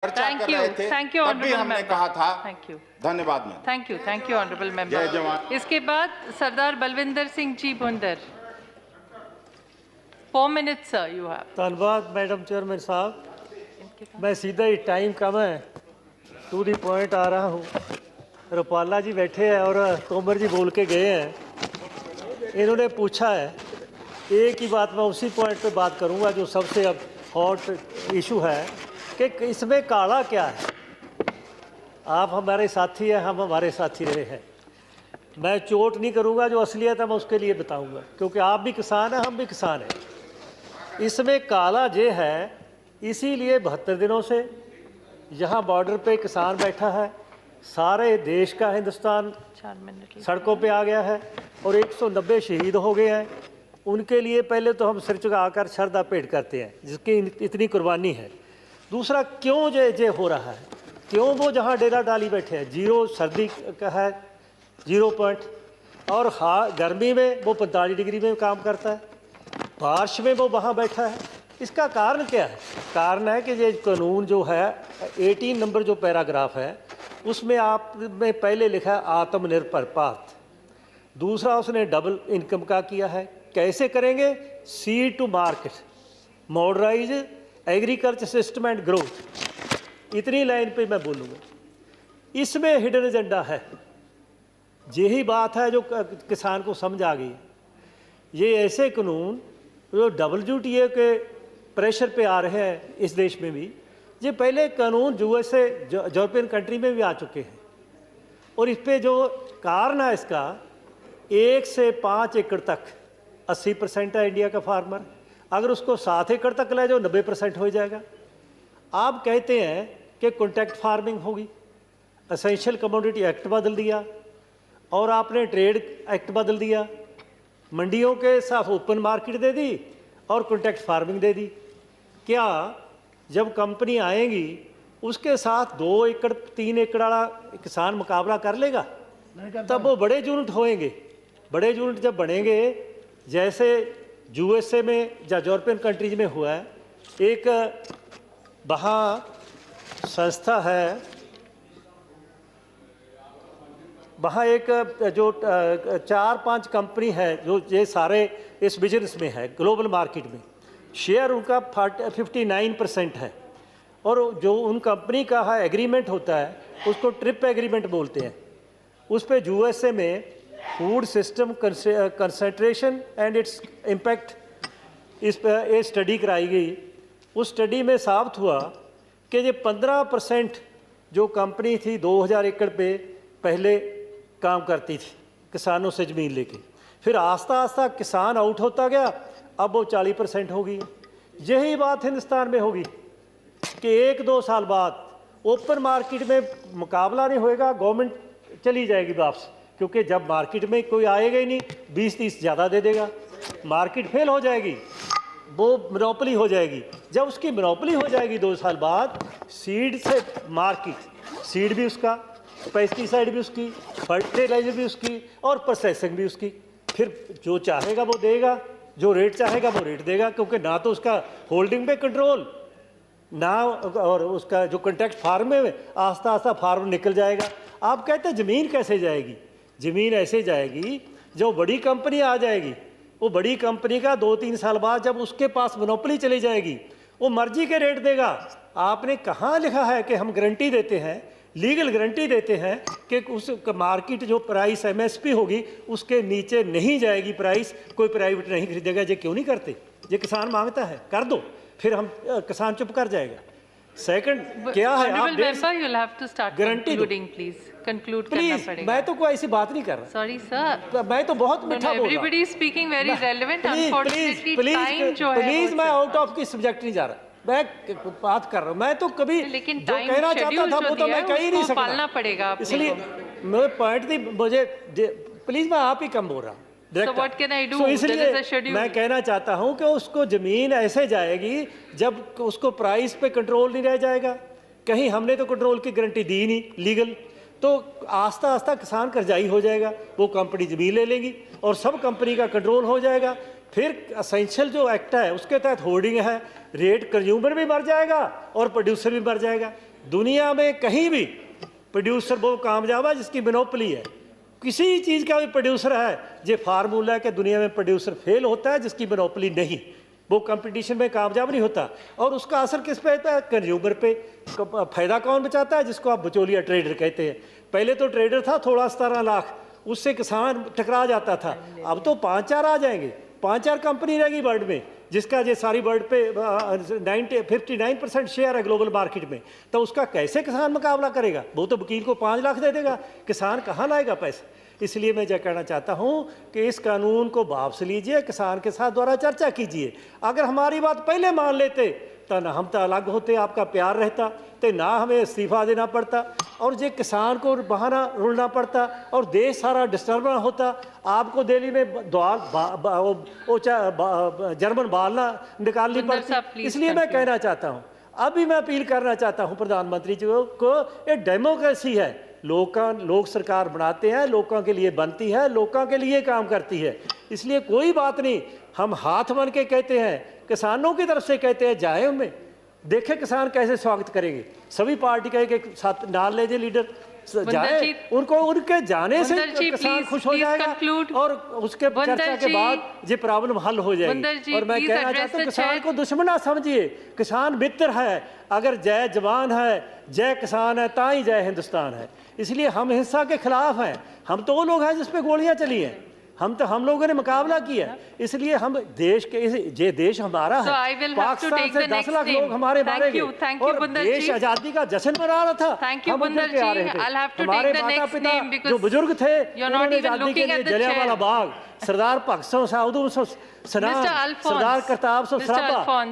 चर्चा कर रहे थे, तब भी हमने कहा था। धन्यवाद ma'am. Thank you honourable member. जय जवान। इसके बाद सरदार Balwinder Singh ji भुंदर। 4 minutes sir you have. धन्यवाद मैडम चेयरमैन साहब। मैं सीधा ही, टाइम कम है, टू दी पॉइंट आ रहा हूँ। रुपाला जी बैठे हैं और तोमर जी बोल के गए हैं। इन्होंने पूछा है, एक ही बात मैं उसी पॉइंट पे बात करूँगा जो सबसे अब हॉट इशू है कि इसमें काला क्या है। आप हमारे साथी हैं, हम हमारे साथी रहे हैं। मैं चोट नहीं करूँगा, जो असलियत है मैं उसके लिए बताऊँगा, क्योंकि आप भी किसान हैं, हम भी किसान हैं। इसमें काला ये है, इसीलिए 72 दिनों से यहाँ बॉर्डर पे किसान बैठा है। सारे देश का हिंदुस्तान 4 मिनट सड़कों पे आ गया है और 190 शहीद हो गए हैं। उनके लिए पहले तो हम सिर झुकाकर श्रद्धा भेंट करते हैं, जिसकी इतनी कुर्बानी है। दूसरा, क्यों ये हो रहा है, क्यों वो जहाँ डेरा डाली बैठे हैं, 0 सर्दी का है, 0 पॉइंट, और हाँ गर्मी में वो 45 डिग्री में काम करता है, बारिश में वो वहाँ बैठा है। इसका कारण क्या है? कारण है कि ये कानून जो है 18 नंबर जो पैराग्राफ है उसमें आपने पहले लिखा है आत्मनिर्भर भारत। दूसरा, उसने डबल इनकम का किया है। कैसे करेंगे? Seed to market, modernise agriculture system and growth. इतनी लाइन पे मैं बोलूँगा। इसमें हिडन एजेंडा है। यही बात है जो किसान को समझ आ गई। ये ऐसे कानून जो WTO के प्रेशर पे आ रहे हैं इस देश में भी, ये पहले कानून USA यूरोपियन कंट्री में भी आ चुके हैं। और इस पे जो कारण है इसका, 1 से 5 एकड़ तक 80% है इंडिया का फार्मर। अगर उसको 7 एकड़ तक ले जाओ 90% हो जाएगा। आप कहते हैं कि कॉन्ट्रैक्ट फार्मिंग होगी, एसेंशियल कमोडिटी एक्ट बदल दिया और आपने ट्रेड एक्ट बदल दिया, मंडियों के साथ ओपन मार्केट दे दी और कॉन्ट्रैक्ट फार्मिंग दे दी। क्या जब कंपनी आएगी उसके साथ 2 एकड़ 3 एकड़ वाला किसान मुकाबला कर लेगा? तब वो बड़े यूनिट होएंगे। बड़े यूनिट जब बनेंगे, जैसे USA में या यूरोपियन कंट्रीज में हुआ है, एक वहाँ संस्था है, वहाँ एक जो 4-5 कंपनी है जो ये सारे इस बिजनेस में है, ग्लोबल मार्केट में शेयर उनका 59% है। और जो उन कंपनी का है एग्रीमेंट होता है उसको ट्रिप एग्रीमेंट बोलते हैं। उस पर USA में food system concentration and its impact, इस पर एक स्टडी कराई गई। उस स्टडी में साबित हुआ कि ये 15% जो कंपनी थी 2000 एकड़ पे पहले काम करती थी किसानों से ज़मीन लेके, फिर आस्ता आस्ता किसान आउट होता गया, अब वो 40% हो गई। यही बात हिंदुस्तान में होगी कि 1-2 साल बाद ओपन मार्केट में मुकाबला नहीं होएगा, गवर्नमेंट चली जाएगी वापस, क्योंकि जब मार्केट में कोई आएगा ही नहीं, 20-30 ज़्यादा दे देगा, मार्केट फेल हो जाएगी, वो मोनोपोली हो जाएगी। जब उसकी मोनोपोली हो जाएगी 2 साल बाद, सीड से मार्केट, सीड भी उसका, पेस्टिसाइड भी उसकी, फर्टिलाइजर भी उसकी और प्रोसेसिंग भी उसकी। फिर जो चाहेगा वो देगा, जो रेट चाहेगा वो रेट देगा, क्योंकि ना तो उसका होल्डिंग पे कंट्रोल, ना और उसका जो कॉन्ट्रैक्ट फार्म में आस्ता आस्ता फार्म निकल जाएगा। आप कहते हैं ज़मीन कैसे जाएगी? ज़मीन ऐसे जाएगी, जो बड़ी कंपनी आ जाएगी, वो बड़ी कंपनी का 2-3 साल बाद जब उसके पास मोनोपोली चली जाएगी, वो मर्जी के रेट देगा। आपने कहाँ लिखा है कि हम गारंटी देते हैं, लीगल गारंटी देते हैं कि उस मार्केट जो प्राइस MSP होगी उसके नीचे नहीं जाएगी प्राइस, कोई प्राइवेट नहीं खरीदेगा। ये क्यों नहीं करते? ये किसान मांगता है, कर दो, फिर हम किसान चुप कर जाएगा। सेकंड क्या है, आप गारंटी प्लीज। मैं तो कोई ऐसी बात नहीं कर रहा। सॉरी सर, मैं तो बहुत मीठा बोल रहा हूं। प्लीज मैं आउट ऑफ की सब्जेक्ट नहीं जा रहा, मैं बात कर रहा हूँ। मैं तो कभी लेकिन जो कहना चाहता था वो तो मैं कह ही नहीं सकता, पालना पड़ेगा। इसलिए मैं पॉइंट थी मुझे, प्लीज मैं आप ही कम बोल रहा हूँ। So what can I do? इसलिए मैं कहना चाहता हूँ कि उसको ज़मीन ऐसे जाएगी जब उसको प्राइस पे कंट्रोल नहीं रह जाएगा। कहीं हमने तो कंट्रोल की गारंटी दी नहीं लीगल, तो आस्ता आस्ता किसान कर्जाई हो जाएगा, वो कंपनी ज़मीन ले लेगी और सब कंपनी का कंट्रोल हो जाएगा। फिर असेंशियल जो एक्ट है उसके तहत होर्डिंग है, रेट कंज्यूमर भी मर जाएगा और प्रोड्यूसर भी मर जाएगा। दुनिया में कहीं भी प्रोड्यूसर वो कामयाब है जिसकी मोनोपोली है। किसी चीज़ का भी प्रोड्यूसर है, ये फार्मूला है कि दुनिया में प्रोड्यूसर फेल होता है जिसकी मोनोपोली नहीं, वो कंपटीशन में कामयाब नहीं होता। और उसका असर किस पे होता है? कंज्यूमर पे। फ़ायदा कौन बचाता है? जिसको आप बिचौलिया ट्रेडर कहते हैं। पहले तो ट्रेडर था थोड़ा 17 लाख, उससे किसान टकरा जाता था। अब तो 5-4 आ जाएंगे, 5-4 कंपनी रहेगी वर्ल्ड में, जिसका ये सारी वर्ल्ड पे 59% शेयर है ग्लोबल मार्केट में। तो उसका कैसे किसान मुकाबला करेगा? वो तो वकील को 5 लाख दे देगा, किसान कहाँ लाएगा पैसे? इसलिए मैं यह कहना चाहता हूँ कि इस कानून को वापस लीजिए, किसान के साथ दोबारा चर्चा कीजिए। अगर हमारी बात पहले मान लेते तो ना हम तो अलग होते, आपका प्यार रहता, तो ना हमें इस्तीफा देना पड़ता और ये किसान को बहाना रुलना पड़ता और देश सारा डिस्टर्ब ना होता। आपको दिल्ली में जर्मन बालना निकालनी पड़ती। इसलिए मैं कहना चाहता हूँ, अभी मैं अपील करना चाहता हूँ प्रधानमंत्री जी को, ये डेमोक्रेसी है, लोग सरकार बनाते हैं, लोगों के लिए बनती है, लोगों के लिए काम करती है। इसलिए कोई बात नहीं, हम हाथ बन के कहते हैं, किसानों की तरफ से कहते हैं, जाए उनमें देखे किसान कैसे स्वागत करेंगे। सभी पार्टी के साथ नाल ले जाए लीडर, जाए उनको, उनके जाने से किसान खुश हो जाएगा और उसके चर्चा के बाद ये प्रॉब्लम हल हो जाएगी। और मैं कहना चाहता हूँ, किसान को दुश्मन ना समझिए, किसान मित्र है। अगर जय जवान है, जय किसान है, ता ही जय हिंदुस्तान है। इसलिए हम हिंसा के खिलाफ हैं। हम तो वो लोग हैं जिस पे गोलियां चली हैं, हम लोगों ने मुकाबला किया। इसलिए हम देश के, ये देश हमारा है। पाकिस्तान से 10 लाख लोग हमारे मारे गए और देश आजादी का जश्न मना रहा था। हम उधर के आ रहे थे। हमारे माता पिता जो बुजुर्ग थे, उन्होंने आजादी के लिए जलियांवाला बाग, सरदार भगत सिंह, सरदार करताब सिंह सराभा,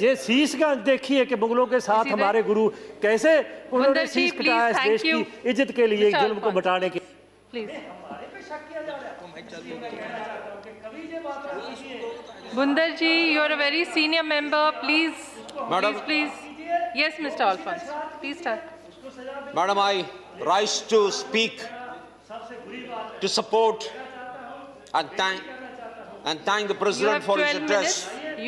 ये शीशगंज देखिए कि मुगलों के साथ हमारे गुरु कैसे उन्होंने शीश कटाया इस देश की इज्जत के लिए, जुल्म को मिटाने के। Bundar ji, you are a very senior member. Please, Madam. please. Yes, Mr. Alphonse. Please start. Madam, I rise to speak, to support and thank the President for his address.